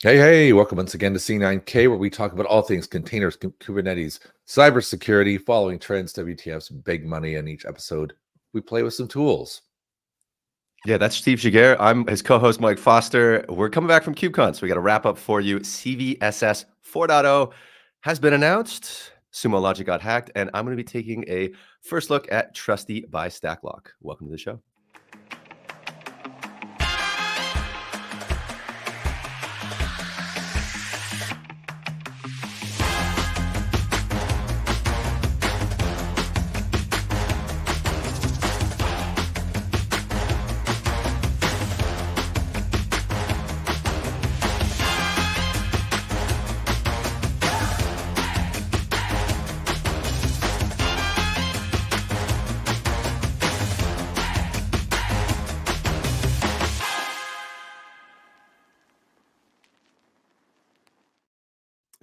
Hey, welcome once again to C9K, where we talk about all things containers, Kubernetes, cybersecurity, following trends, WTFs, big money. In each episode, we play with some tools. Yeah, that's Steve Giguere. I'm his co-host, Mike Foster. We're coming back from KubeCon, so we got a wrap up for you. CVSS 4.0 has been announced. Sumologic got hacked, and I'm going to be taking a first look at Trusty by StackLock. Welcome to the show.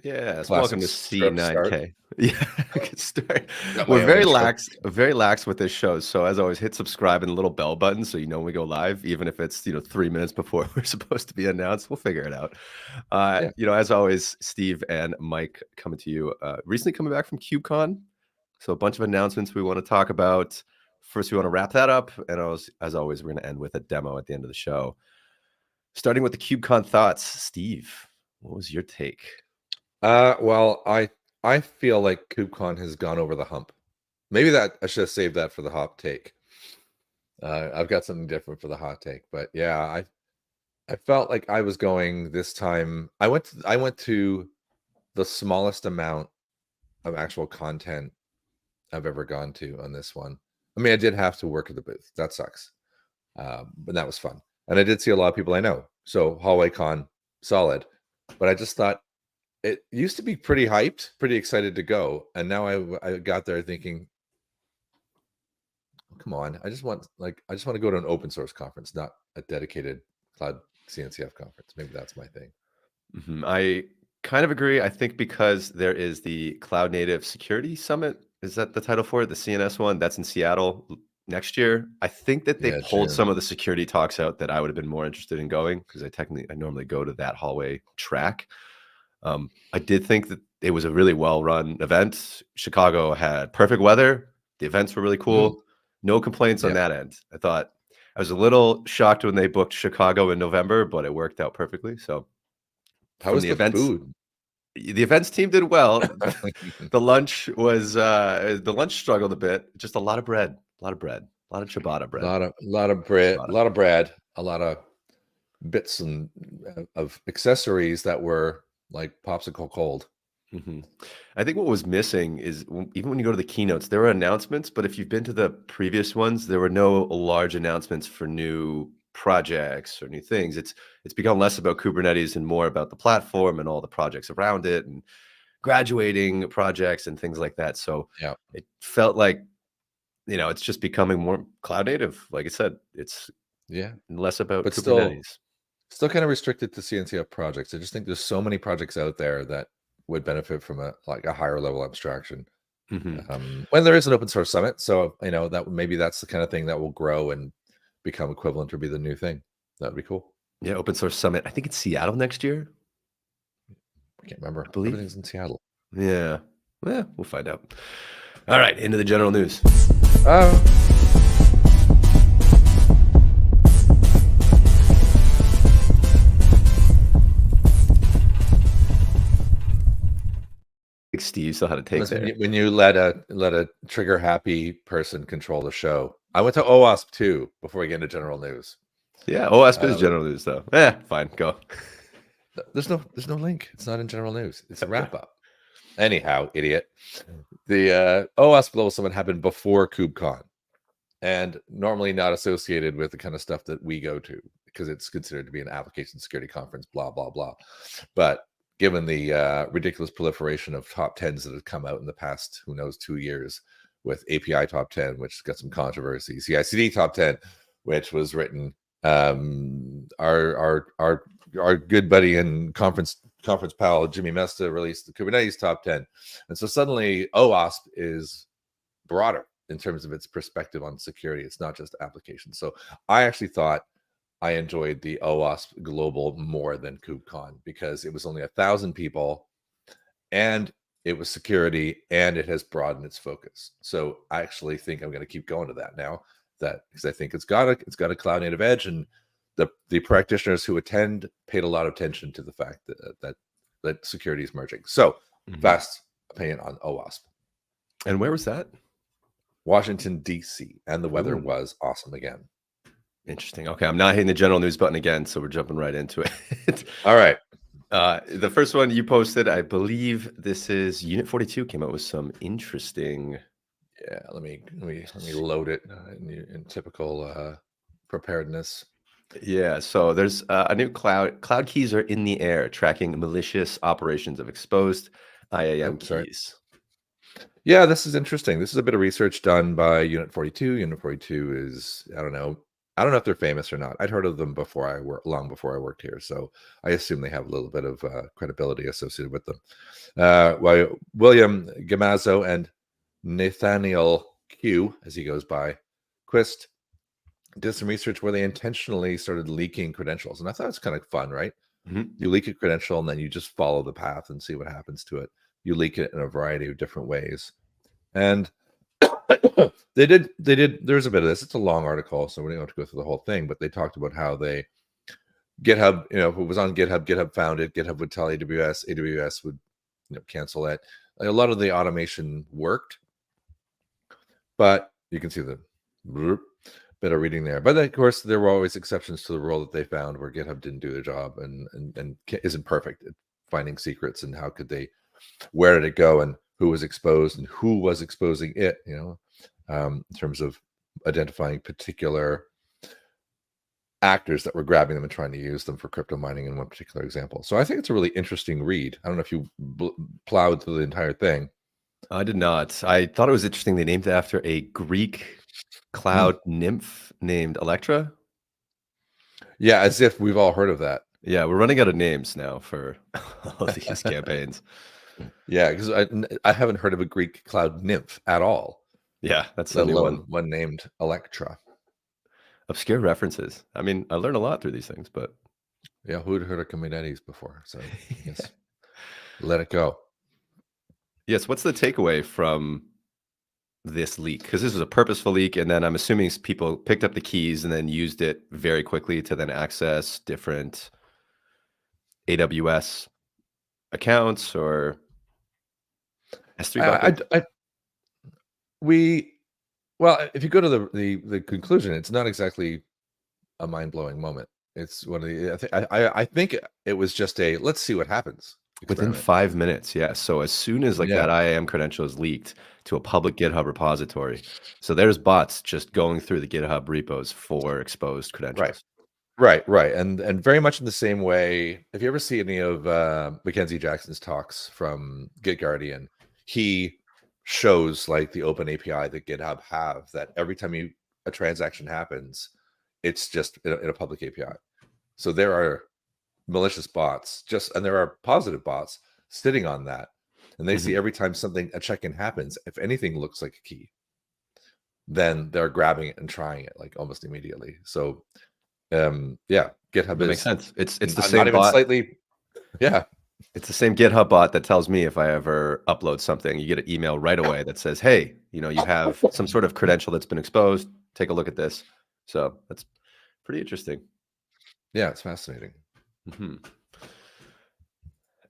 Yes, Classic welcome to start. C9K. Yeah, good start. Got We're my very own intro. very lax with this show. So as always, hit subscribe and the little bell button so you know when we go live, even if it's 3 minutes before we're supposed to be announced. We'll figure it out. Yeah. As always, Steve and Mike coming to you. Recently coming back from KubeCon, so a bunch of announcements we want to talk about. First, we want to wrap that up, and as always, we're going to end with a demo at the end of the show. Starting with the KubeCon thoughts, Steve, what was your take? Well, I feel like KubeCon has gone over the hump. Maybe that I should have saved that for the hot take. I've got something different for the hot take, but yeah, I felt like I was going this time. I went to the smallest amount of actual content I've ever gone to on this one. I mean, I did have to work at the booth. That sucks. But that was fun. And I did see a lot of people I know. So Hallway Con, solid. But I just thought it used to be pretty hyped, pretty excited to go. And now I got there thinking, come on, I just want to go to an open source conference, not a dedicated cloud CNCF conference. Maybe that's my thing. I kind of agree. I think because there is the Cloud Native Security Summit. Is that the title for it? The CNS one? That's in Seattle next year. I think that they pulled some of the security talks out that I would have been more interested in going because I normally go to that hallway track. I did think that it was a really well-run event. Chicago had perfect weather. The events were really cool. No complaints on that end. I was a little shocked when they booked Chicago in November, but it worked out perfectly. So how was the food? The events team did well. The lunch struggled a bit. Just a lot of bread, a lot of ciabatta bread, A lot of bread, a lot of bits and of accessories that were like popsicle cold. I think what was missing is even when you go to the keynotes, there were announcements, but if you've been to the previous ones, there were no large announcements for new projects or new things. It's become less about Kubernetes and more about the platform and all the projects around it and graduating projects and things like that. So yeah, it felt like, it's just becoming more cloud native. Like I said, it's less about Kubernetes. Still kind of restricted to CNCF projects. I just think there's so many projects out there that would benefit from a higher level abstraction. When there is an open source summit, so that maybe that's the kind of thing that will grow and become equivalent or be the new thing. That would be cool. Yeah, open source summit. I think it's Seattle next year. I can't remember. I believe everything's in Seattle. Yeah. Well, we'll find out. All right, into the general news. Steve still had a take there. When you let a trigger happy person control the show. I went to OWASP too before we get into general news. Yeah, OWASP is general news though. Fine, go. There's no link. It's not in general news. It's a wrap up. Anyhow, idiot. The OWASP Global Summit happened before KubeCon, and normally not associated with the kind of stuff that we go to because it's considered to be an application security conference. Blah blah blah. But given the ridiculous proliferation of top 10s that have come out in the past, 2 years, with API top 10, which got some controversy, CI/CD top 10, which was written, our good buddy and conference pal Jimmy Mesta released the Kubernetes top 10, and so suddenly OWASP is broader in terms of its perspective on security. It's not just applications. So I actually thought I enjoyed the OWASP Global more than KubeCon because it was only 1,000 people, and it was security, and it has broadened its focus. So I actually think I'm going to keep going to that now, because I think it's got a cloud native edge, and the practitioners who attend paid a lot of attention to the fact that security is merging. So fast opinion on OWASP. And where was that? Washington, D.C. And the weather was awesome again. Interesting. Okay, I'm not hitting the general news button again, so we're jumping right into it. All right. The first one you posted, I believe this is Unit 42 came out with some interesting. Yeah, let me load it in typical preparedness. Yeah, so there's a new cloud keys are in the air, tracking malicious operations of exposed IAM keys. Yeah, this is interesting. This is a bit of research done by Unit 42. Unit 42 is, I don't know if they're famous or not. I'd heard of them long before I worked here, so I assume they have a little bit of credibility associated with them. William Gamazzo and Nathaniel Q, as he goes by, Quist, did some research where they intentionally started leaking credentials, and I thought it's kind of fun, right? You leak a credential, and then you just follow the path and see what happens to it. You leak it in a variety of different ways, and they did. There's a bit of this. It's a long article, so we don't have to go through the whole thing. But they talked about how GitHub, if it was on GitHub, GitHub found it. GitHub would tell AWS. AWS would, cancel it. A lot of the automation worked, but you can see the bit of reading there. But of course, there were always exceptions to the rule that they found where GitHub didn't do their job and isn't perfect at finding secrets, and how could they, where did it go, and who was exposed and who was exposing it, in terms of identifying particular actors that were grabbing them and trying to use them for crypto mining in one particular example. So I think it's a really interesting read. I don't know if you plowed through the entire thing. I did not. I thought it was interesting. They named it after a Greek cloud nymph named Electra. Yeah, as if we've all heard of that. Yeah, we're running out of names now for all these campaigns. Yeah, because I haven't heard of a Greek cloud nymph at all. Yeah, that's the new one named Electra. Obscure references. I mean, I learned a lot through these things, but yeah, who'd heard of Kubernetes before? So yes, let it go. Yes, what's the takeaway from this leak? Because this was a purposeful leak, and then I'm assuming people picked up the keys and then used it very quickly to then access different AWS accounts or S3 buckets. Well, if you go to the conclusion, it's not exactly a mind-blowing moment. It's one of the I think it was just a let's see what happens within 5 minutes. Yeah. So as soon as that IAM credential is leaked to a public GitHub repository, so there's bots just going through the GitHub repos for exposed credentials. Right. And very much in the same way, if you ever see any of Mackenzie Jackson's talks from GitGuardian, he shows like the open API that GitHub have, that every time a transaction happens, it's just in a public API. So there are malicious bots and there are positive bots sitting on that, and they see every time a check-in happens, if anything looks like a key, then they're grabbing it and trying it like almost immediately. So GitHub that makes sense. It's the not same even bot. Slightly. Yeah. It's the same GitHub bot that tells me if I ever upload something, you get an email right away that says, hey, you have some sort of credential that's been exposed. Take a look at this. So that's pretty interesting. Yeah, it's fascinating.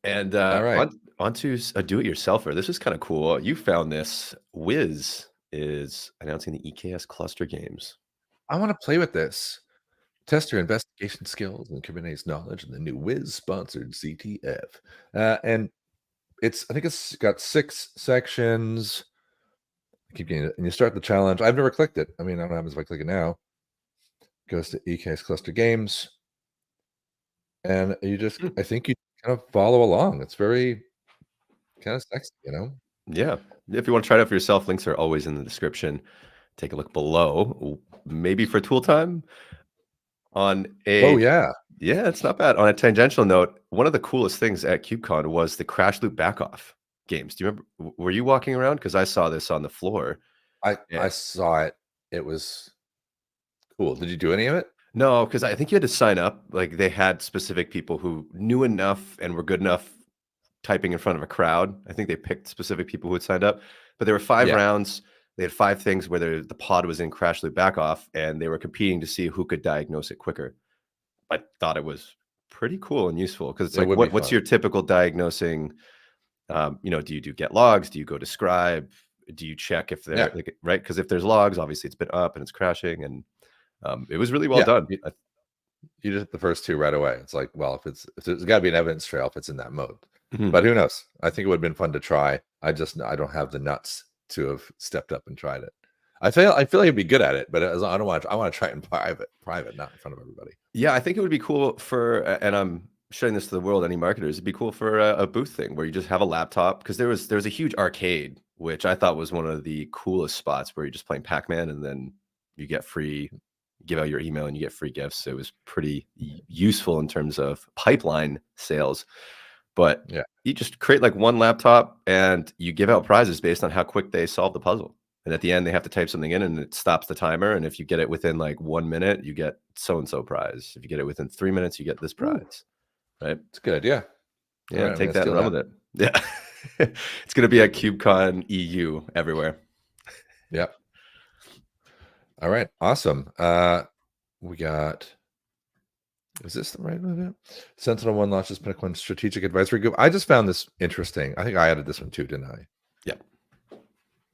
And onto a do-it-yourselfer. This is kind of cool. You found this. Wiz is announcing the EKS cluster games. I want to play with this. Test your investigation skills and Kubernetes knowledge in the new Wiz-sponsored CTF. And I think it's got 6 sections. I keep getting it. And you start the challenge. I've never clicked it. I mean, I don't know what happens if I click it now. It goes to EKS cluster games. And you just, I think you kind of follow along. It's very kind of sexy, Yeah. If you want to try it out for yourself, links are always in the description. Take a look below. Maybe for tool time. Yeah, it's not bad. On a tangential note, one of the coolest things at KubeCon was the crash loop backoff games. Do you remember? Were you walking around? Because I saw this on the floor. I saw it. It was cool. Did you do any of it? No, because I think you had to sign up. Like they had specific people who knew enough and were good enough typing in front of a crowd. I think they picked specific people who had signed up, but there were 5 Yeah. rounds. They had 5 things where the pod was in crash loop back off, and they were competing to see who could diagnose it quicker. I thought it was pretty cool and useful because it's It like, would be what's fun. your typical diagnosing? Do you do get logs? Do you go describe? Do you check if Yeah. they're like, right? Because if there's logs, obviously it's been up and it's crashing, and it was really well Yeah. done. You did the first 2 right away. It's like, well, if there's got to be an evidence trail if it's in that mode. Mhm. But who knows? I think it would have been fun to try. I don't have the nuts to have stepped up and tried it. I feel like I'd be good at it, but I want to try it in private, not in front of everybody. Yeah, I think it would be cool for, and I'm showing this to the world, any marketers, it'd be cool for a booth thing where you just have a laptop, because there was a huge arcade, which I thought was one of the coolest spots where you're just playing Pac-Man and then you get free, give out your email and you get free gifts. It was pretty useful in terms of pipeline sales. But Yeah. you just create like one laptop and you give out prizes based on how quick they solve the puzzle. And at the end, they have to type something in and it stops the timer. And if you get it within like 1 minute, you get so-and-so prize. If you get it within 3 minutes, you get this prize. Right? It's a good idea. Yeah, All right, take I'm that and gonna run steal with it. Yeah. It's going to be at KubeCon EU everywhere. Yeah. All right. Awesome. We got. Is this the right one? Sentinel-1 launches Pinnacle Strategic Advisory Group. I just found this interesting. I think I added this one too, didn't I?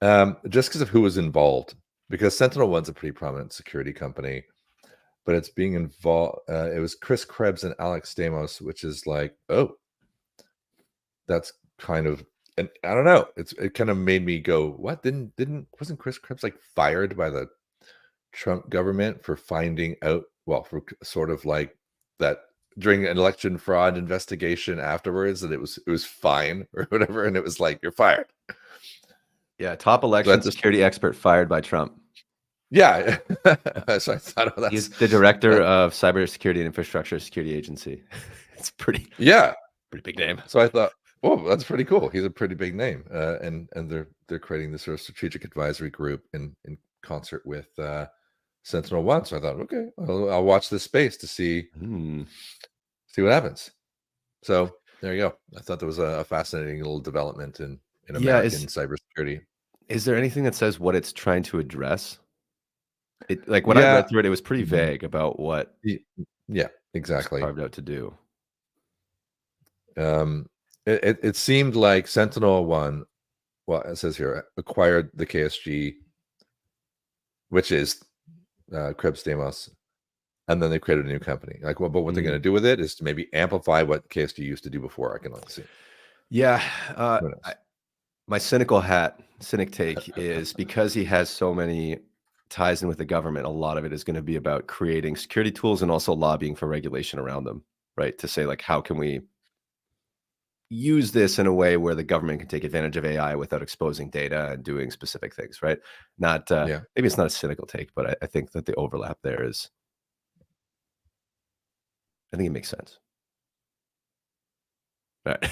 Yeah. Just because of who was involved, because Sentinel-1's a pretty prominent security company, but it's being involved. It was Chris Krebs and Alex Stamos, which is like, oh, that's kind of, and I don't know. It kind of made me go, what? Wasn't Chris Krebs like fired by the Trump government for finding out? Well, for sort of like that during an election fraud investigation afterwards, that it was fine or whatever, and it was like, you're fired. Yeah. Top election security expert fired by Trump. Yeah. So I thought, oh, He's the director of cybersecurity and infrastructure security agency. It's pretty big name. So I thought, oh, that's pretty cool. He's a pretty big name, and they're creating this sort of strategic advisory group in concert with Sentinel-1. So I thought, okay, I'll watch this space to see what happens. So there you go. I thought there was a fascinating little development in American cybersecurity. Is there anything that says what it's trying to address? It like when I read through it, it was pretty vague about what exactly it's carved out to do. It seemed like Sentinel-1, well, it says here, acquired the KSG, which is Krebs Stamos, and then they created a new company. Like, well, but what they're going to do with it is to maybe amplify what KSG used to do before. I can only see. Yeah. My cynic take is, because he has so many ties in with the government, a lot of it is going to be about creating security tools and also lobbying for regulation around them, right? To say like, how can we use this in a way where the government can take advantage of AI without exposing data and doing specific things, right? Not maybe it's not a cynical take, but I think that the overlap there is, I think it makes sense. All right.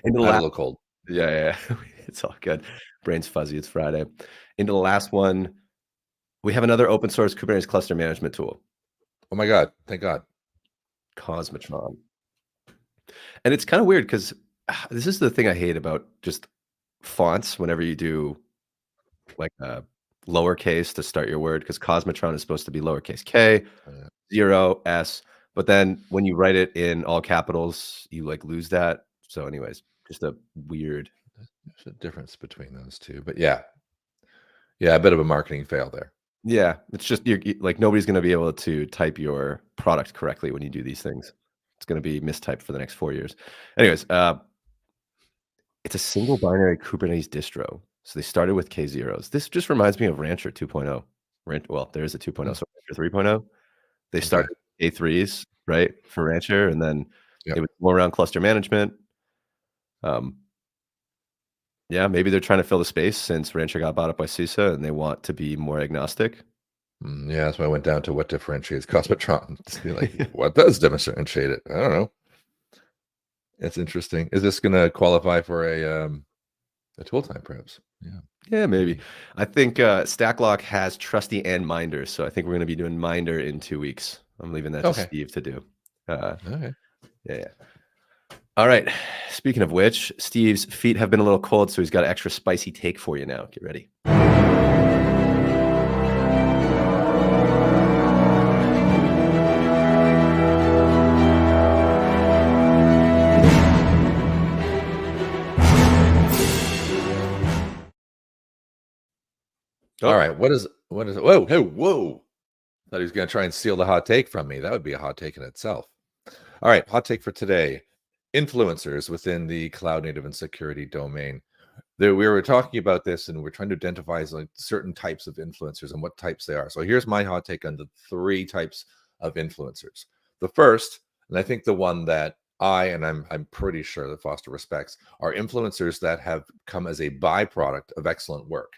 A little cold. Yeah. It's all good. Brain's fuzzy. It's Friday. Into the last one, we have another open source Kubernetes cluster management tool. Oh my God. Thank God. Cosmotron. And it's kind of weird because this is the thing I hate about just fonts whenever you do like a lowercase to start your word, because Cosmotron is supposed to be lowercase k, 0, s, but then when you write it in all capitals, you like lose that. So anyways, just a weird. There's a difference between those two, but yeah, a bit of a marketing fail there. Yeah, it's just you're like, nobody's going to be able to type your product correctly when you do these things. It's going to be mistyped for the next 4 years. Anyways, it's a single binary Kubernetes distro. So they started with K0s. This just reminds me of Rancher 2.0. Well, there is a 2.0, so Rancher 3.0. They started A3s, right, for Rancher, and then it was more around cluster management. Yeah, maybe they're trying to fill the space since Rancher got bought up by CISA and they want to be more agnostic. Yeah, that's why I went down to what differentiates Cosmotron. To be like, what does differentiate it? I don't know. It's interesting. Is this going to qualify for a tool time, perhaps? Yeah. Yeah, maybe. I think Stacklock has Trusty and Minder, so I think we're going to be doing Minder in 2 weeks. I'm leaving that to Steve to do. Okay. Yeah. All right. Speaking of which, Steve's feet have been a little cold, so he's got an extra spicy take for you now. Get ready. All right. What is it? Whoa, whoa. Thought he was going to try and steal the hot take from me. That would be a hot take in itself. All right. Hot take for today. Influencers within the cloud native and security domain. We were talking about this and we're trying to identify like certain types of influencers and what types they are. So here's my hot take on the 3 types of influencers. The first, and I think the one that I'm pretty sure that Foster respects, are influencers that have come as a byproduct of excellent work.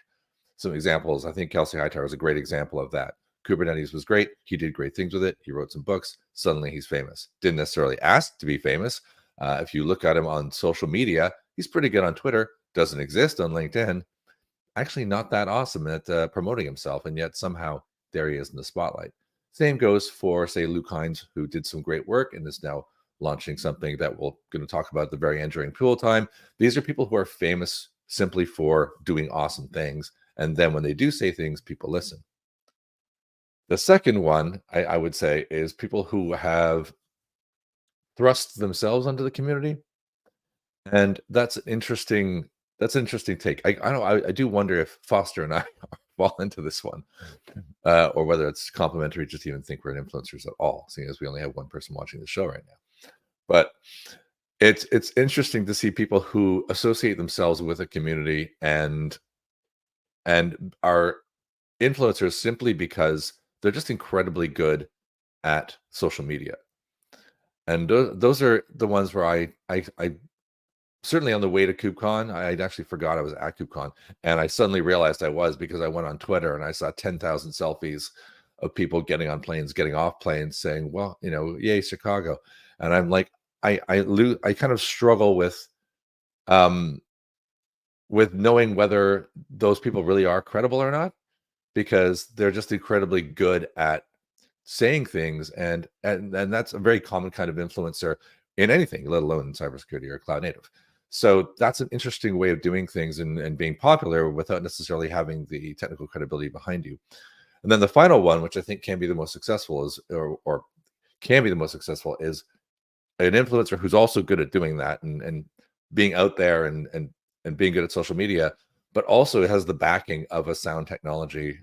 Some examples, I think Kelsey Hightower is a great example of that. Kubernetes was great. He did great things with it. He wrote some books. Suddenly he's famous. Didn't necessarily ask to be famous. If you look at him on social media, he's pretty good on Twitter. Doesn't exist on LinkedIn. Actually not that awesome at promoting himself. And yet somehow there he is in the spotlight. Same goes for, say, Luke Hines, who did some great work and is now launching something that we're going to talk about at the very end during pool time. These are people who are famous simply for doing awesome things. And then when they do say things, people listen. The second one, I would say, is people who have thrust themselves onto the community. And that's an interesting take. I do wonder if Foster and I fall into this one, or whether it's complimentary just to even think we're influencers at all, seeing as we only have one person watching the show right now. But it's interesting to see people who associate themselves with a community and are influencers simply because they're just incredibly good at social media. And those are the ones where I certainly on the way to KubeCon, I actually forgot I was at KubeCon, and I suddenly realized I was because I went on Twitter and I saw 10,000 selfies of people getting on planes, getting off planes, saying, "Well, yay Chicago," and I'm like, I kind of struggle with knowing whether those people really are credible or not, because they're just incredibly good at saying things, and that's a very common kind of influencer in anything, let alone in cybersecurity or cloud native. So that's an interesting way of doing things and being popular without necessarily having the technical credibility behind you. And then the final one, which I think can be the most successful, is an influencer who's also good at doing that and being out there and being good at social media, but also has the backing of a sound technology.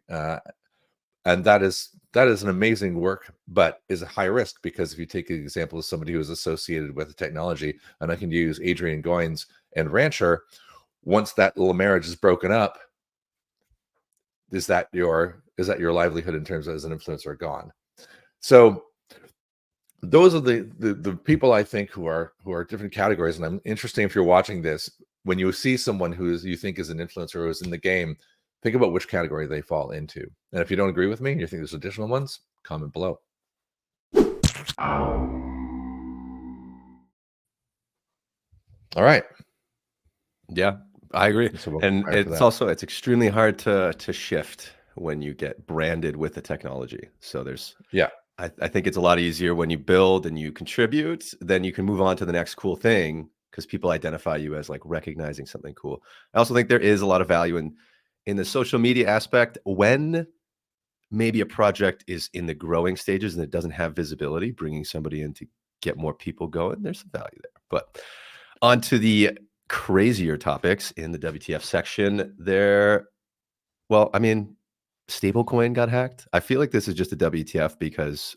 And that is an amazing work, but is a high risk, because if you take an example of somebody who is associated with the technology, and I can use Adrian Goins and Rancher, once that little marriage is broken up, is that your livelihood in terms of as an influencer gone? So those are the people I think who are different categories. And I'm interested, if you're watching this, when you see someone who you think is an influencer who is in the game, think about which category they fall into. And if you don't agree with me and you think there's additional ones, comment below. All right. Yeah, I agree. And it's extremely hard to shift when you get branded with the technology. So I think it's a lot easier when you build and you contribute, then you can move on to the next cool thing, because people identify you as like recognizing something cool. I also think there is a lot of value in the social media aspect when maybe a project is in the growing stages and it doesn't have visibility. Bringing somebody in to get more people going, there's some value there. But on to the crazier topics in the WTF section there. Well, I mean, stablecoin got hacked. I feel like this is just a WTF because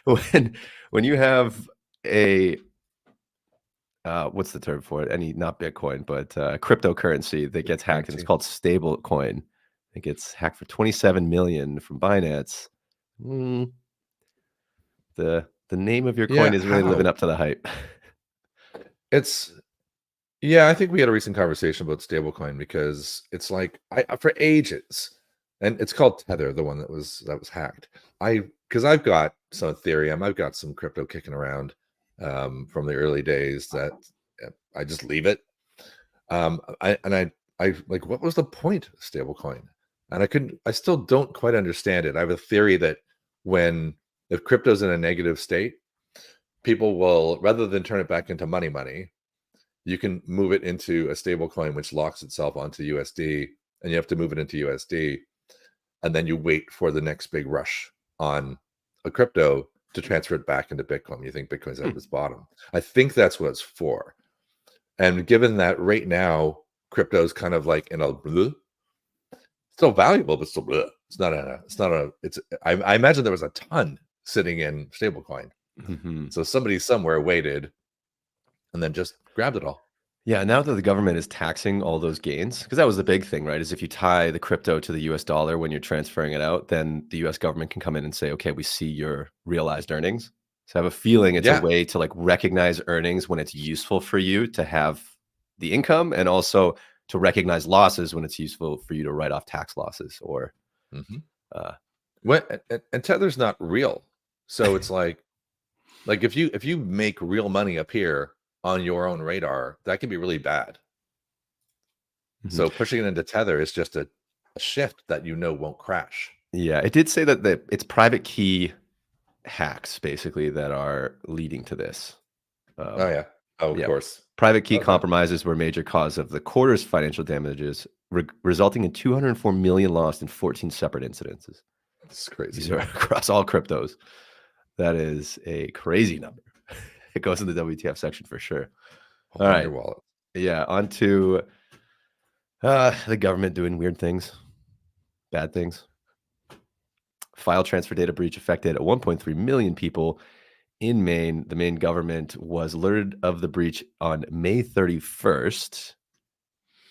when you have a what's the term for it? Not Bitcoin, but cryptocurrency that gets hacked, and it's called stablecoin. I think it's hacked for 27 million from Binance. The name of your coin isn't really living up to the hype. I think we had a recent conversation about stablecoin, because it's like for ages, and it's called Tether, the one that was hacked. Because I've got some Ethereum, I've got some crypto kicking around from the early days that I just leave it. what was the point of stablecoin? And I still don't quite understand it. I have a theory that if crypto's in a negative state, people will, rather than turn it back into money, you can move it into a stable coin, which locks itself onto USD, and you have to move it into USD. And then you wait for the next big rush on a crypto to transfer it back into Bitcoin. You think Bitcoin's at its bottom. I think that's what it's for. And given that right now, crypto is kind of like in a still valuable, but still I imagine there was a ton sitting in stablecoin. So somebody somewhere waited and then just grabbed it all. Yeah, now that the government is taxing all those gains, because that was the big thing, right? Is if you tie the crypto to the US dollar when you're transferring it out, then the US government can come in and say, okay, we see your realized earnings. So I have a feeling it's a way to like recognize earnings when it's useful for you to have the income, and also to recognize losses when it's useful for you to write off tax losses or and Tether's not real. So it's like if you make real money appear on your own radar, that can be really bad. So pushing it into Tether is just a shift that won't crash. Yeah, it did say that it's private key hacks basically that are leading to this. Of course. Private key compromises were a major cause of the quarter's financial damages, resulting in 204 million lost in 14 separate incidences. That's crazy. These are across all cryptos. That is a crazy number. It goes in the WTF section for sure. All right. Your wallet. Yeah, on to the government doing weird things, bad things. File transfer data breach affected 1.3 million people in Maine. The Maine government was alerted of the breach on May 31st.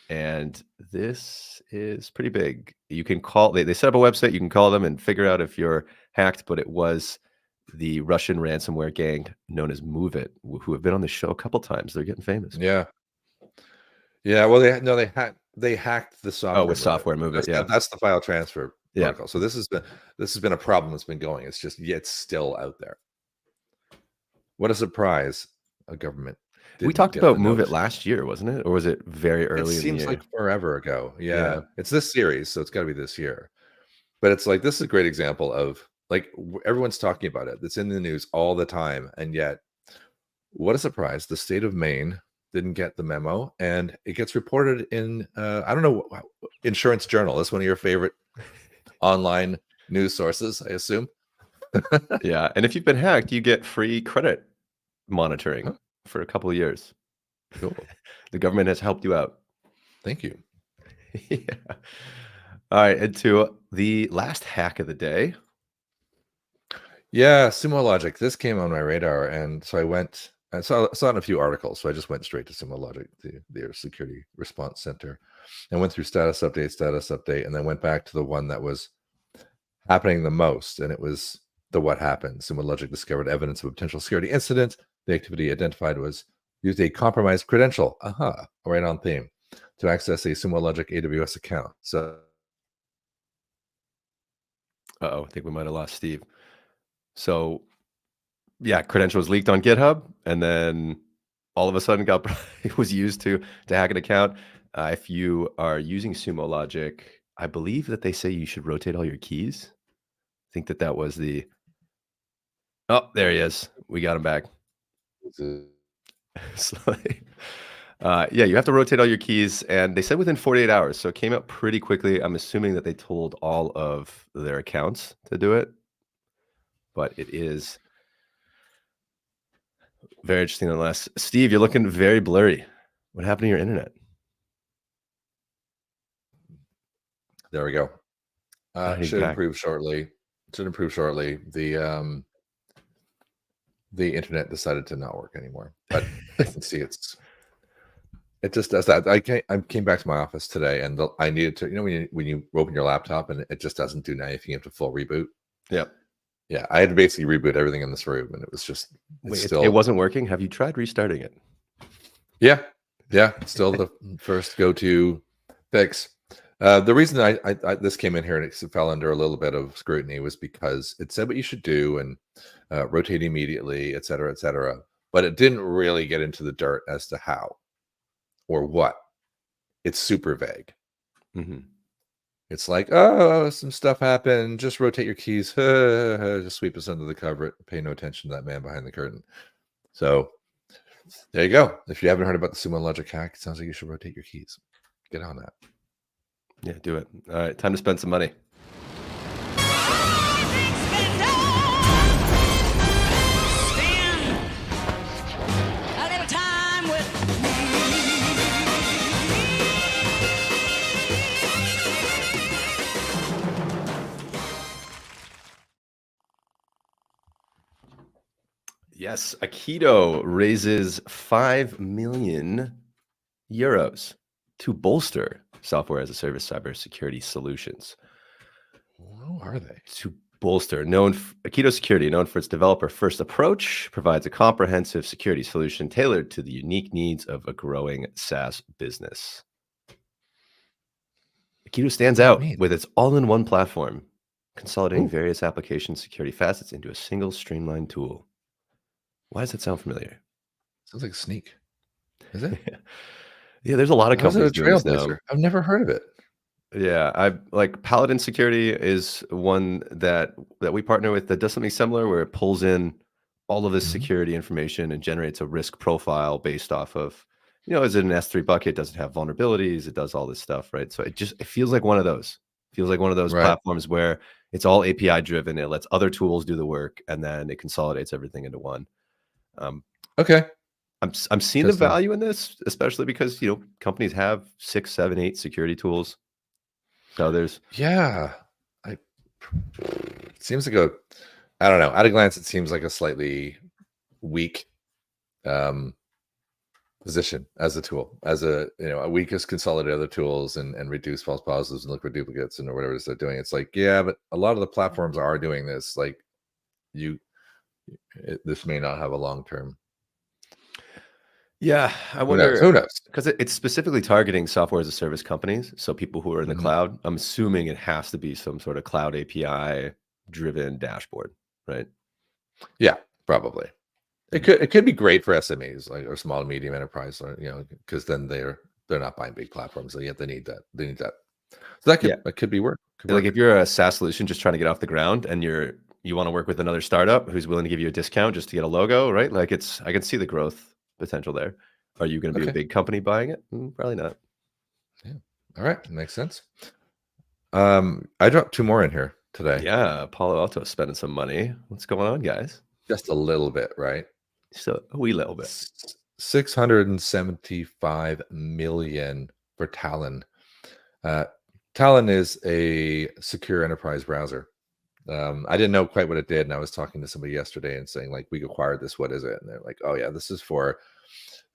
And this is pretty big. You can call, they set up a website, you can call them and figure out if you're hacked, but it was the Russian ransomware gang known as Move It, who have been on the show a couple times. They're getting famous. Yeah. Well, they hacked the software. Oh, with software Move It. Yeah, that's the file transfer protocol. So this has been a problem that's been going. It's just it's still out there. What a surprise! A government. We talked about Move It last year, wasn't it, or was it very early? It seems like forever ago. Yeah, it's this series, so it's got to be this year. But it's like, this is a great example of, like, everyone's talking about it. It's in the news all the time. And yet, what a surprise. The state of Maine didn't get the memo. And it gets reported in, I don't know, Insurance Journal. That's one of your favorite online news sources, I assume. Yeah. And if you've been hacked, you get free credit monitoring for a couple of years. Cool. The government has helped you out. Thank you. Yeah. All right. And to the last hack of the day. Yeah, Sumologic. This came on my radar, and so I went and saw it in a few articles. So I just went straight to Sumologic, their security response center, and went through status update, and then went back to the one that was happening the most, and it was the what happened. Sumologic discovered evidence of a potential security incident. The activity identified used a compromised credential, right on theme, to access a Sumologic AWS account. So, I think we might have lost Steve. So, yeah, credentials leaked on GitHub, and then all of a sudden it was used to hack an account. If you are using Sumologic, I believe that they say you should rotate all your keys. I think that was the. Oh, there he is. We got him back. Yeah, you have to rotate all your keys, and they said within 48 hours. So it came out pretty quickly. I'm assuming that they told all of their accounts to do it. But it is very interesting nonetheless. Steve, you're looking very blurry. What happened to your internet? There we go. Should improve shortly. The internet decided to not work anymore. But I can see it just does that. I came back to my office today, and I needed to, when you open your laptop and it just doesn't do anything, you have to full reboot. Yep. Yeah, I had to basically reboot everything in this room, and it was just it wasn't working. Have you tried restarting it? Yeah, still the first go-to fix. The reason I this came in here and it fell under a little bit of scrutiny was because it said what you should do and rotate immediately, et cetera, but it didn't really get into the dirt as to how or what. it's super vague. Mm-hmm. It's like, oh, some stuff happened. Just rotate your keys. Just sweep us under the cover. Pay no attention to that man behind the curtain. So there you go. If you haven't heard about the Sumologic hack, it sounds like you should rotate your keys. Get on that. Yeah, do it. All right, time to spend some money. Yes, Aikido raises 5 million euros to bolster software as a service cybersecurity solutions. Who are they? To bolster, Aikido Security, known for its developer-first approach, provides a comprehensive security solution tailored to the unique needs of a growing SaaS business. Aikido stands out with its all-in-one platform, consolidating various application security facets into a single streamlined tool. Why does that sound familiar? Sounds like Sneak. Is it? Yeah, there's a lot of companies doing this now. I've never heard of it. Yeah, I like Paladin Security is one that we partner with that does something similar where it pulls in all of this security information and generates a risk profile based off of, is it an S3 bucket? Does it have vulnerabilities? It does all this stuff, right? So it feels like one of those. Feels like one of those platforms where it's all API driven. It lets other tools do the work, and then it consolidates everything into one. Okay. I'm seeing the value in this, especially because companies have 6, 7, 8 security tools. So there's it seems like I don't know. At a glance, it seems like a slightly weak position as a tool, as a weakest consolidate other tools and reduce false positives and look for duplicates and or whatever it is they're doing. It's like, yeah, but a lot of the platforms are doing this. Like this may not have a long term. Yeah, I wonder. Who knows? Because it's specifically targeting software as a service companies. So people who are in the cloud. I'm assuming it has to be some sort of cloud API driven dashboard, right? Yeah, probably. It could be great for SMEs, like, or small and medium enterprise, or because then they're not buying big platforms, so yet they need that. So that could be work. Like if you're a SaaS solution just trying to get off the ground and you want to work with another startup who's willing to give you a discount just to get a logo, right? Like I can see the growth potential there. Are you going to be a big company buying it? Probably not. Yeah. All right. Makes sense. I dropped 2 more in here today. Yeah. Palo Alto spending some money. What's going on, guys? Just a little bit, right? So a wee little bit. 675 million for Talon. Talon is a secure enterprise browser. I didn't know quite what it did, and I was talking to somebody yesterday and saying, like, we acquired this. What is it? And they're like, oh yeah, this is for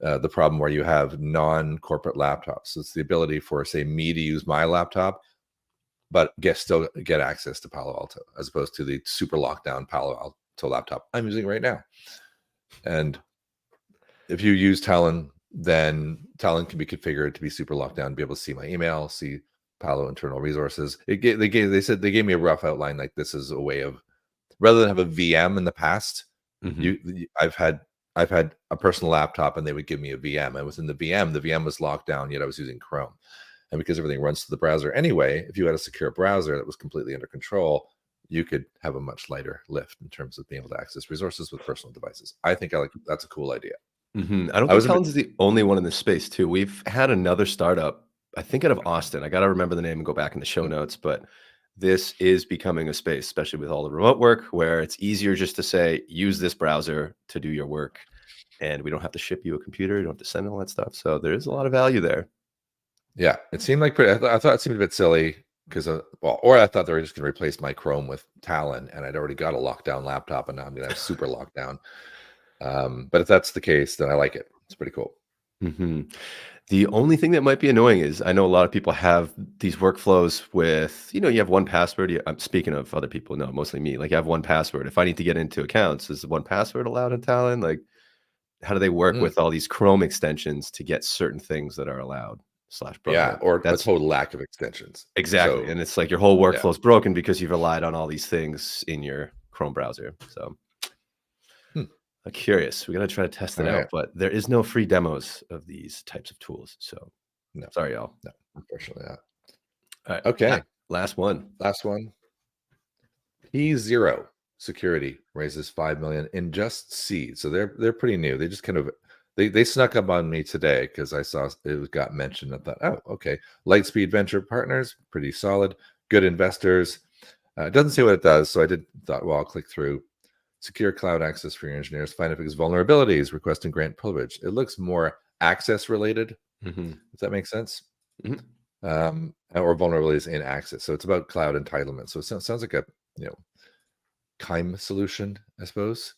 the problem where you have non-corporate laptops. So it's the ability for, say, me to use my laptop, but still get access to Palo Alto, as opposed to the super lockdown Palo Alto laptop I'm using right now. And if you use Talon, then Talon can be configured to be super locked down, be able to see my email, see Palo internal resources. They said they gave me a rough outline, like this is a way of, rather than have a VM in the past, I've had a personal laptop and they would give me a VM, and within the VM was locked down, yet I was using Chrome. And because everything runs through the browser anyway, if you had a secure browser that was completely under control, you could have a much lighter lift in terms of being able to access resources with personal devices. I think that's a cool idea. I don't think Talon's the only one in this space too. We've had another startup, I think out of Austin. I got to remember the name and go back in the show notes, but this is becoming a space, especially with all the remote work, where it's easier just to say, use this browser to do your work. And we don't have to ship you a computer. You don't have to send all that stuff. So there is a lot of value there. Yeah, it seemed like I thought it seemed a bit silly because, or I thought they were just going to replace my Chrome with Talon, and I'd already got a lockdown laptop, and now I'm going to have super lockdown. But if that's the case, then I like it. It's pretty cool. The only thing that might be annoying is I know a lot of people have these workflows with, you have 1Password. I'm speaking of other people, no, mostly me. Like, you have 1Password. If I need to get into accounts, is 1Password allowed in Talon? Like, how do they work with all these Chrome extensions to get certain things that are allowed? Yeah, or that's a total lack of extensions. Exactly. So, and it's like your whole workflow is broken because you've relied on all these things in your Chrome browser. So I'm curious. We're going to try to test it out, but there is no free demos of these types of tools. So No. Sorry, y'all. No, unfortunately not. All right. Okay. Last one. Last one. P0 Security raises 5 million in just seed. So they're pretty new. They just kind of they snuck up on me today because I saw it got mentioned. I thought, oh, okay. Lightspeed Venture Partners, pretty solid, good investors. It doesn't say what it does, so I thought, well, I'll click through. Secure cloud access for your engineers, find and fix vulnerabilities, request and grant privilege. It looks more access related, if that makes sense. Or vulnerabilities in access. So it's about cloud entitlement. So it sounds like a KIME solution, I suppose.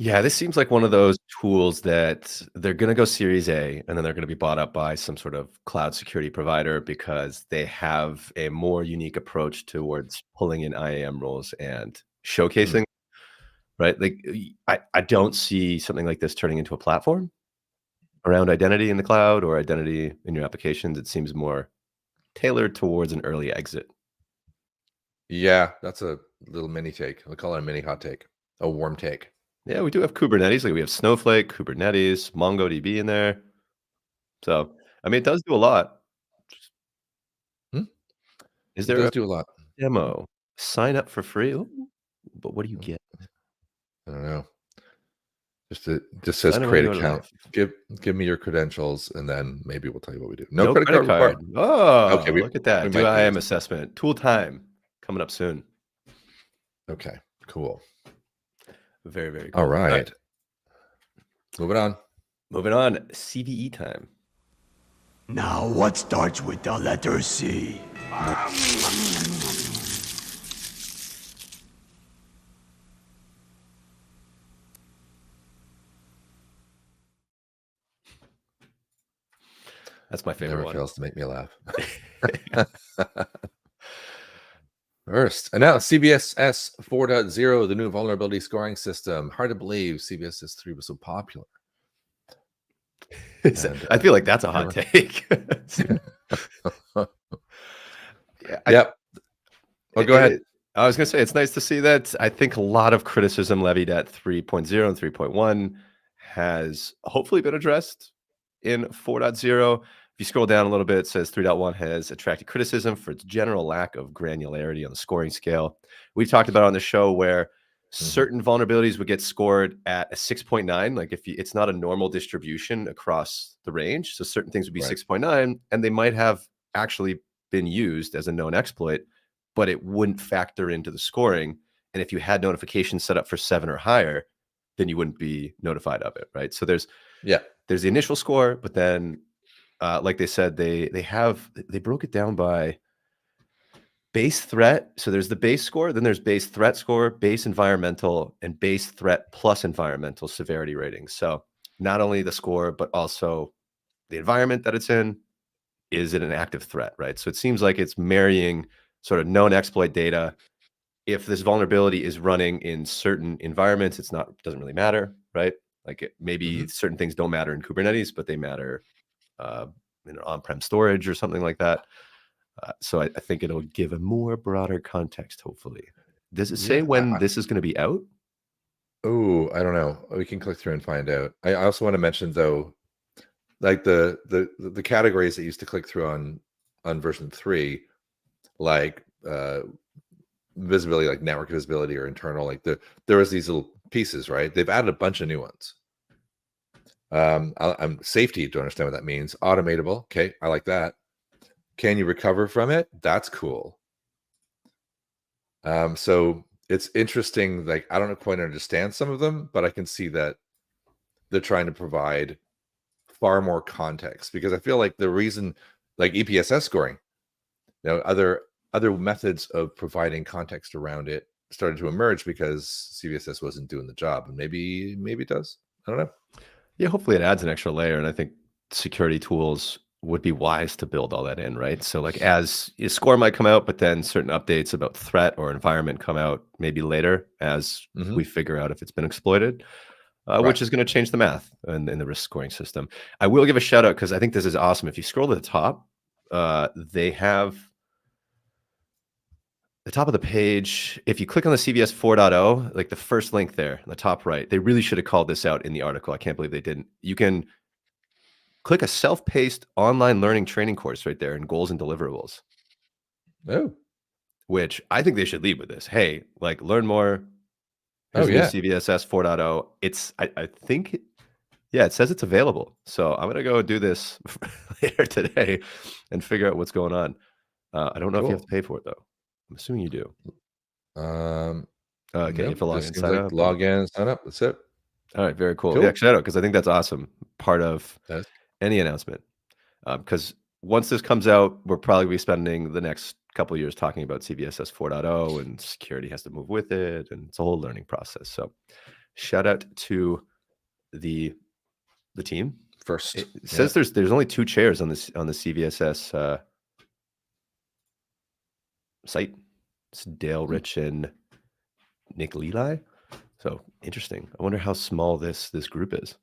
Yeah, this seems like one of those tools that they're going to go Series A, and then they're going to be bought up by some sort of cloud security provider because they have a more unique approach towards pulling in IAM roles and showcasing, right? Like, I don't see something like this turning into a platform around identity in the cloud or identity in your applications. It seems more tailored towards an early exit. Yeah, that's a little mini take. We'll call it a mini hot take, a warm take. Yeah, we do have Kubernetes. Like we have Snowflake, Kubernetes, MongoDB in there. So, I mean, it does do a lot. Is there It does a do a lot. demo? Sign up for free? Ooh, but what do you get? I don't know. Just says create account. Give me your credentials, and then maybe we'll tell you what we do. No credit card required. Oh, okay. Look at that. Do IAM assessment. Tool time coming up soon. Okay, cool. Very, very cool. All right. Moving on. Moving on. CVE time. Now, what starts with the letter C? That's my favorite one. Never fails to make me laugh. First, announced CVSS 4.0, the new vulnerability scoring system. Hard to believe CVSS 3 was so popular. I feel like that's a hot take. Yep. Well, go ahead. I was going to say, it's nice to see that. I think a lot of criticism levied at 3.0 and 3.1 has hopefully been addressed in 4.0. If you scroll down a little bit, it says 3.1 has attracted criticism for its general lack of granularity on the scoring scale. We've talked about on the show where certain vulnerabilities would get scored at a 6.9. Like if it's not a normal distribution across the range. So certain things would be 6.9, and they might have actually been used as a known exploit, but it wouldn't factor into the scoring. And if you had notifications set up for 7 or higher, then you wouldn't be notified of it, right? So there's the initial score, but then like they said, they broke it down by base threat. So there's the base score, then there's base threat score, base environmental, and base threat plus environmental severity ratings. So not only the score, but also the environment that it's in. Is it an active threat, right? So it seems like it's marrying sort of known exploit data. If this vulnerability is running in certain environments, doesn't really matter, right? Like maybe certain things don't matter in Kubernetes, but they matter on-prem storage or something like that. So I think it'll give a more broader context, hopefully. Does it say when this is going to be out? Oh, I don't know. We can click through and find out. I also want to mention, though, like the categories that used to click through on version 3, like visibility, like network visibility or internal, like there was these little pieces, right? They've added a bunch of new ones. I'm safety, don't understand what that means. Automatable, okay, I like that. Can you recover from it? That's cool. So it's interesting. Like I don't quite understand some of them, but I can see that they're trying to provide far more context, because I feel like the reason, like EPSS scoring, other methods of providing context around it started to emerge because CVSS wasn't doing the job, and maybe it does. I don't know. Yeah, hopefully it adds an extra layer, and I think security tools would be wise to build all that in, right? So like as a score might come out, but then certain updates about threat or environment come out maybe later as we figure out if it's been exploited, which is going to change the math in the risk scoring system. I will give a shout out because I think this is awesome. If you scroll to the top, they have the top of the page. If you click on the CVS 4.0, like the first link there in the top right, they really should have called this out in the article. I can't believe they didn't. You can click a self-paced online learning training course right there in goals and deliverables. Oh, which I think they should lead with this. Hey, like learn more. Oh, Here's new yeah. CVSS 4.0. It's I think yeah, it says it's available. So I'm gonna go do this later today and figure out what's going on. I don't know if you have to Cool. pay for it though. I'm assuming you do. Okay, you have Nope, to log just in, seems sign like up. log in, sign up. That's it. All right, very cool. Cool. Yeah, shout out because I think that's awesome. Part of That's any announcement. Because once this comes out, we're probably gonna be spending the next couple of years talking about CVSS 4.0 and security has to move with it, and it's a whole learning process. So shout out to the team. first. It says there's only 2 chairs on the CVSS site. It's Dale Rich and Nick Leli. So interesting. I wonder how small this group is.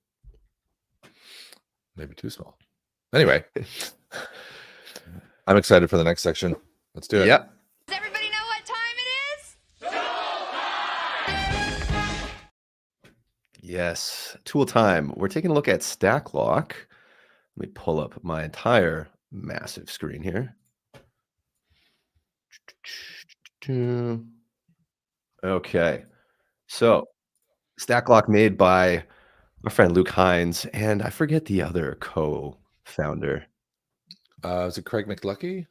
Maybe too small. Anyway, I'm excited for the next section. Let's do it. Yep. Does everybody know what time it is? Yes, tool time. We're taking a look at StackLock. Let me pull up my entire massive screen here. Okay, so StackLock made by my friend Luke Hines, and I forget the other co-founder. Is it Craig McLucky?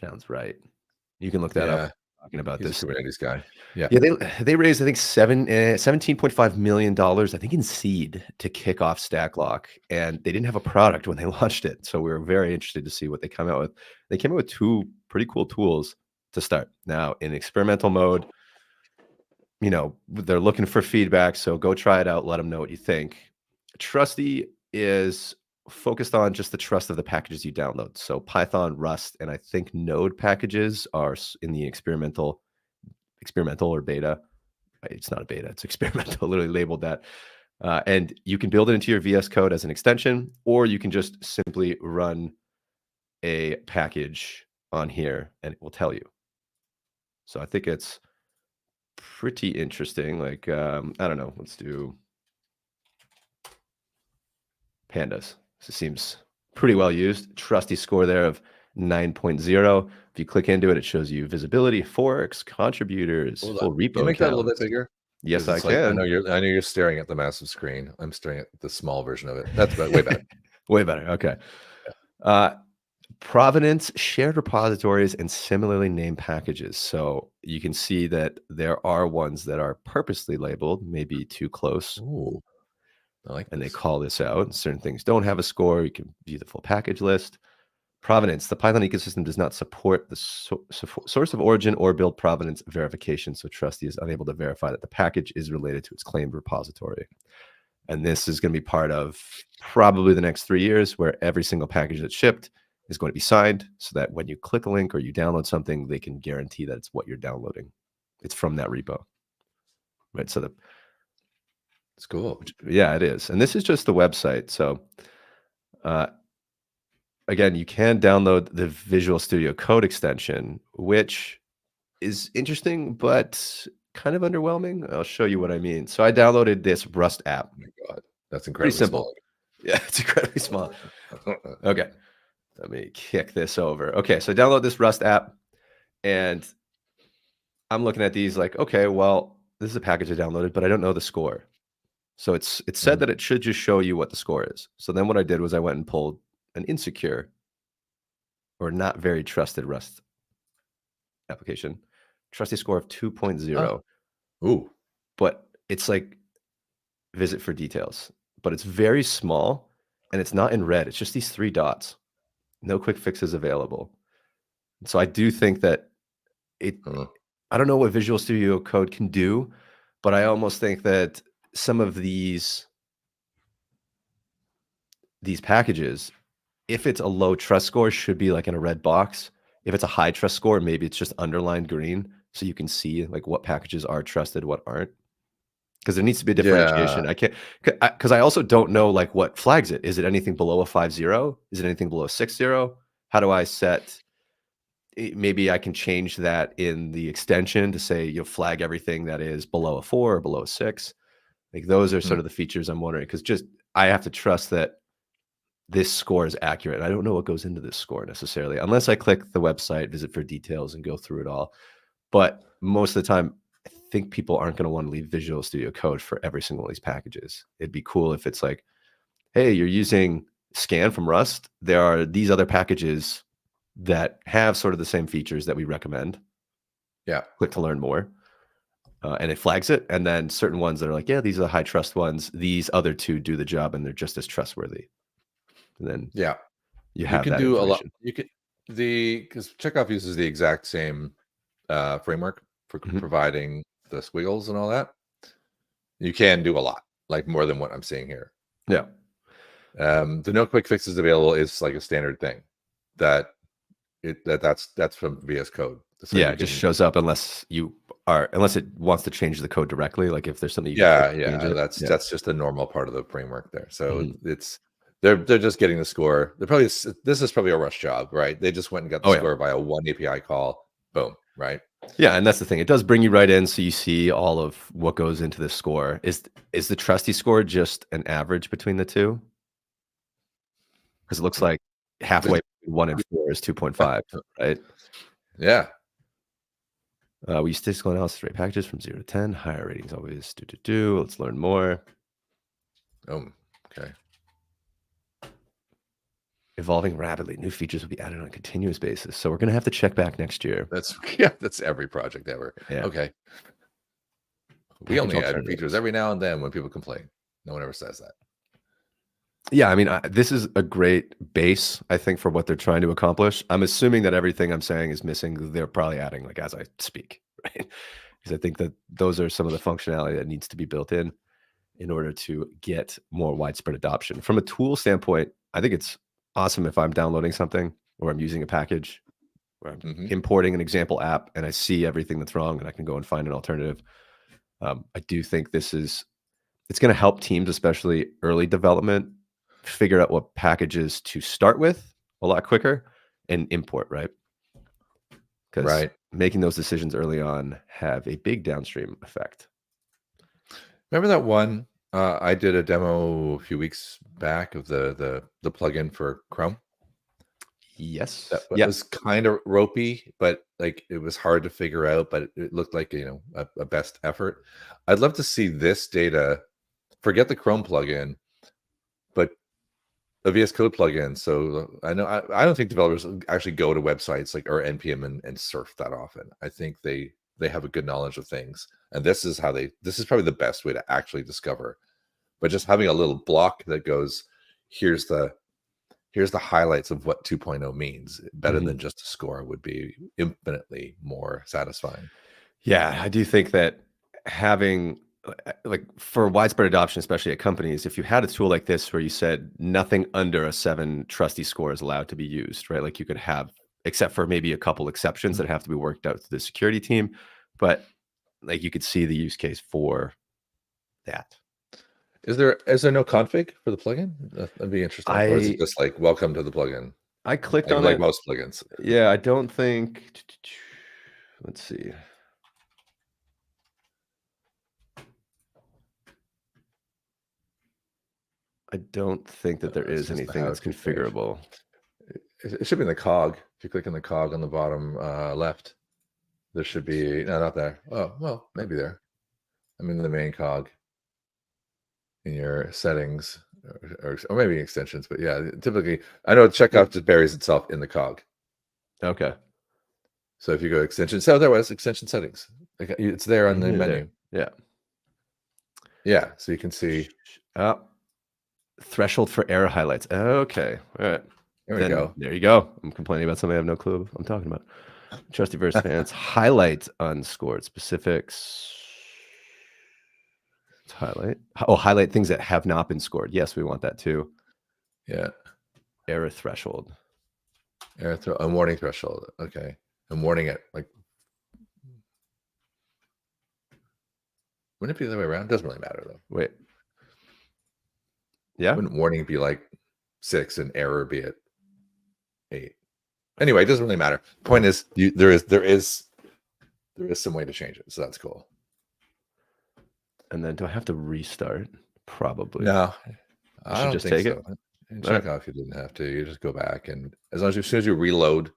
Sounds right. You can look that up. Talking about He's this a Kubernetes guy. Yeah. Yeah, they raised, I think, $17.5 million, I think, in seed to kick off StackLock, and they didn't have a product when they launched it. So we were very interested to see what they come out with. They came out with 2 pretty cool tools to start. Now, in experimental mode, you know, they're looking for feedback, so go try it out. Let them know what you think. Trusty is focused on just the trust of the packages you download. So Python, Rust, and I think Node packages are in the experimental or beta. It's not a beta, it's experimental, literally labeled that. And you can build it into your VS Code as an extension, or you can just simply run a package on here and it will tell you. So I think it's pretty interesting. Like, I don't know, let's do pandas. So it seems pretty well used. Trusty score there of 9.0. If you click into it, it shows you visibility, forks, contributors, full repo. Can you make that a little bit accounts. bigger? Yes, I Like, can. I know you're staring at the massive screen. I'm staring at the small version of it. That's way better. Way better. Okay. Provenance, shared repositories, and similarly named packages. So you can see that there are ones that are purposely labeled, maybe too close. Ooh, I like and this. they call this out. Certain things don't have a score. You can view the full package list. Provenance. The Python ecosystem does not support the source of origin or build provenance verification, so Trusty is unable to verify that the package is related to its claimed repository. And this is going to be part of probably the next 3 years, where every single package that's shipped is going to be signed, so that when you click a link or you download something, they can guarantee that it's what you're downloading. It's from that repo, right? So It's cool. Yeah, it is. And this is just the website. So again, you can download the Visual Studio Code extension, which is interesting, but kind of underwhelming. I'll show you what I mean. So I downloaded this Rust app. Oh my God, that's incredibly simple. small. Yeah, it's incredibly small. Okay, let me kick this over. Okay, so I download this Rust app, and I'm looking at these like, okay, well, this is a package I downloaded, but I don't know the score. So it said that it should just show you what the score is. So then what I did was I went and pulled an insecure or not very trusted Rust application. Trusty score of 2.0. Ooh. But it's like visit for details. But it's very small and it's not in red. It's just these 3 dots. No quick fixes available. So I do think that I don't know what Visual Studio Code can do, but I almost think that some of these packages, if it's a low trust score, should be like in a red box. If it's a high trust score, maybe it's just underlined green, so you can see like what packages are trusted, what aren't. Because there needs to be a differentiation. I can't, because I also don't know like what flags it. Is it anything below a 5.0? Is it anything below a 6.0? How do I set? Maybe I can change that in the extension to say you'll flag everything that is below a 4 or below a 6. Like those are sort of the features I'm wondering, because just I have to trust that this score is accurate. I don't know what goes into this score necessarily, unless I click the website, visit for details, and go through it all. But most of the time, I think people aren't going to want to leave Visual Studio Code for every single one of these packages. It'd be cool if it's like, hey, you're using Scan from Rust. There are these other packages that have sort of the same features that we recommend. Yeah. Click to learn more. And it flags it. And then certain ones that are like, yeah, these are the high trust ones. These other two do the job and they're just as trustworthy. And then Yeah. you have can that do a lot. information. You could because Chekhov uses the exact same framework for providing the squiggles and all that. You can do a lot, like more than what I'm seeing here. Yeah. The no quick fixes available is like a standard thing that's from VS Code. So yeah, it just shows up unless it wants to change the code directly. Like if there's something you that's just a normal part of the framework there. So it's they're just getting the score. This is probably a rush job, right? They just went and got the score via one API call. Boom, right? Yeah, and that's the thing. It does bring you right in, so you see all of what goes into this score. Is the Trusty score just an average between the two? Because it looks like halfway between 1 and 4 is 2.5, right? Yeah. We use statistical analysis rate packages from 0 to 10. Higher ratings always do. Let's learn more. Oh, okay. Evolving rapidly. New features will be added on a continuous basis. So we're going to have to check back next year. That's every project ever. Yeah. Okay. We only add features every now and then when people complain. No one ever says that. Yeah, I mean, this is a great base, I think, for what they're trying to accomplish. I'm assuming that everything I'm saying is missing. They're probably adding like as I speak, right? Because I think that those are some of the functionality that needs to be built in order to get more widespread adoption. From a tool standpoint, I think it's awesome if I'm downloading something or I'm using a package or I'm importing an example app and I see everything that's wrong and I can go and find an alternative. I do think it's going to help teams, especially early development, figure out what packages to start with a lot quicker and import, right? Because making those decisions early on have a big downstream effect. Remember that one I did a demo a few weeks back of the plugin for Chrome? Yes. That was kind of ropey, but like it was hard to figure out, but it looked like, a best effort. I'd love to see this data, forget the Chrome plugin, but a VS Code plugin. So I don't think developers actually go to websites like or NPM and surf that often. I think they have a good knowledge of things, and this is probably the best way to actually discover. But just having a little block that goes, here's the highlights of what 2.0 means, better than just a score, would be infinitely more satisfying. Yeah, I do think that having like for widespread adoption, especially at companies, if you had a tool like this where you said nothing under a 7 Trusty score is allowed to be used, right? Like you could have, except for maybe a couple exceptions that have to be worked out to the security team, but like you could see the use case for that. Is there no config for the plugin? That'd be interesting. Or is it just like welcome to the plugin? I clicked on like it. Most plugins. Yeah, I don't think. Let's see. I don't think that there is anything that's configurable. It should be in the cog. If you click on the cog on the bottom left, there should be not there. Oh, well, maybe there. I'm in the main cog in your settings or maybe extensions, but yeah, typically I know Chekhov just buries itself in the cog. Okay. So if you go extensions, there was extension settings. It's there on the menu. Yeah. Yeah. So you can see threshold for error highlights. Okay. All right. There we go. There you go. I'm complaining about something I have no clue I'm talking about. Trusty verse fans. Highlight unscored specifics. Highlight. Oh, highlight things that have not been scored. Yes, we want that too. Yeah. Error threshold. A warning threshold. Okay. I'm warning it. Like, wouldn't it be the other way around? Doesn't really matter though. Wait. Yeah. Wouldn't warning be like 6 and error be at 8? Anyway, it doesn't really matter. The point is, there is some way to change it, so that's cool. And then do I have to restart? Probably. No, I should just take it. And check out if you didn't have to. You just go back, and as soon as you reload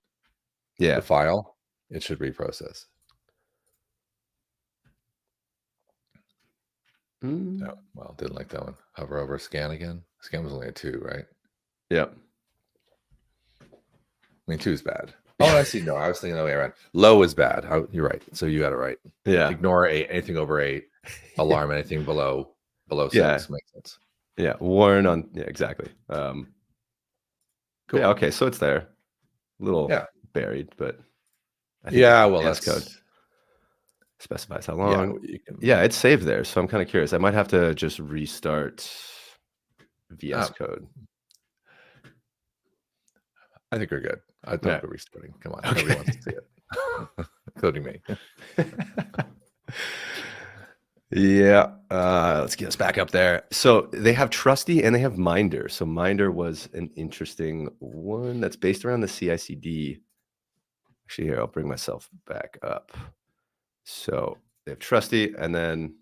Yeah. the file, it should reprocess. No, well, didn't like that one. Hover over scan again. Scan was only a 2, right? Yep. I mean, 2 is bad. Oh, I see. No, I was thinking the way around. Low is bad. You're right. So you got it right. Yeah. Ignore 8. Anything over 8. Alarm anything below 6. Yeah. Makes sense. Yeah. Warn on. Yeah. Exactly. Cool. Yeah. Okay. So it's there. A little buried, but I think well, that's code. Specifies how long. Yeah, yeah, it's saved there. So I'm kind of curious. I might have to just restart VS Code. I think we're good. I don't go restarting. Come on. Okay. Nobody wants to see it. Including me. Yeah. Let's get us back up there. So they have Trusty and they have Minder. So Minder was an interesting one that's based around the CI/CD. Actually, here, I'll bring myself back up. So they have Trusty, and then,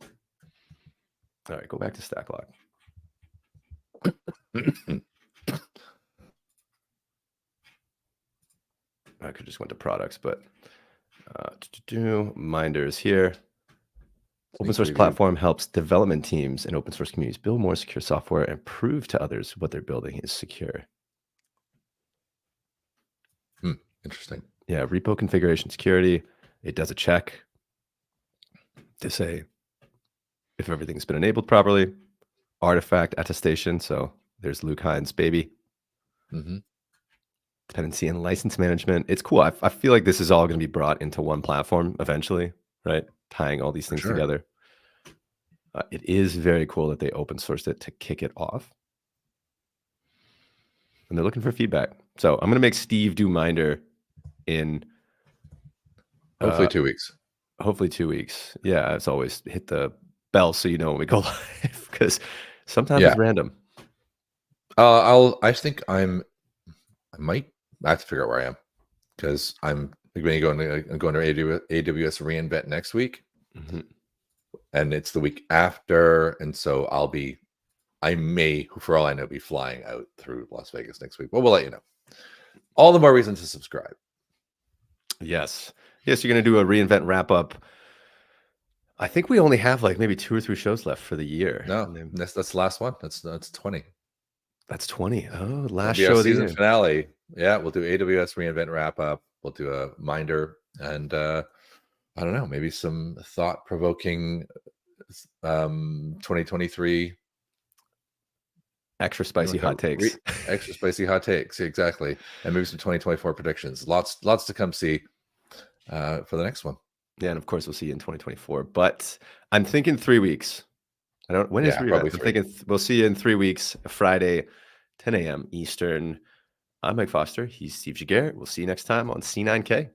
all right, go back to StackLog. I could just went to products, but Minder is here. Open source platform helps development teams and open source communities build more secure software and prove to others what they're building is secure. Interesting. Yeah, repo configuration security. It does a check to say if everything's been enabled properly. Artifact attestation. So there's Luke Hines' baby. Dependency and license management. It's cool. I feel like this is all going to be brought into one platform eventually, right? Tying all these things together. It is very cool that they open sourced it to kick it off. And they're looking for feedback. So I'm going to make Steve do Minder in hopefully 2 weeks. Hopefully 2 weeks. Yeah, as always, hit the bell so you know when we go live, because sometimes it's random. I think I might have to figure out where I am, because I'm going to AWS reInvent next week, and it's the week after, and so I may, for all I know, be flying out through Las Vegas next week. But we'll let you know. All the more reason to subscribe. Yes, you're going to do a reInvent wrap up. I think we only have like maybe 2 or 3 shows left for the year. No, that's the last one. That's 20. That's 20. Oh, last show show of the season finale. Yeah, we'll do AWS reInvent wrap up. We'll do a Minder, and I don't know, maybe some thought provoking 2023 extra spicy hot takes. Extra spicy hot takes, exactly, and maybe some 2024 predictions. Lots to come see for the next one. Yeah, and of course we'll see you in 2024. But I'm thinking 3 weeks. When is reInvent? I'm thinking we'll see you in 3 weeks, Friday, 10 a.m. Eastern. I'm Mike Foster. He's Steve Giguere. We'll see you next time on C9K.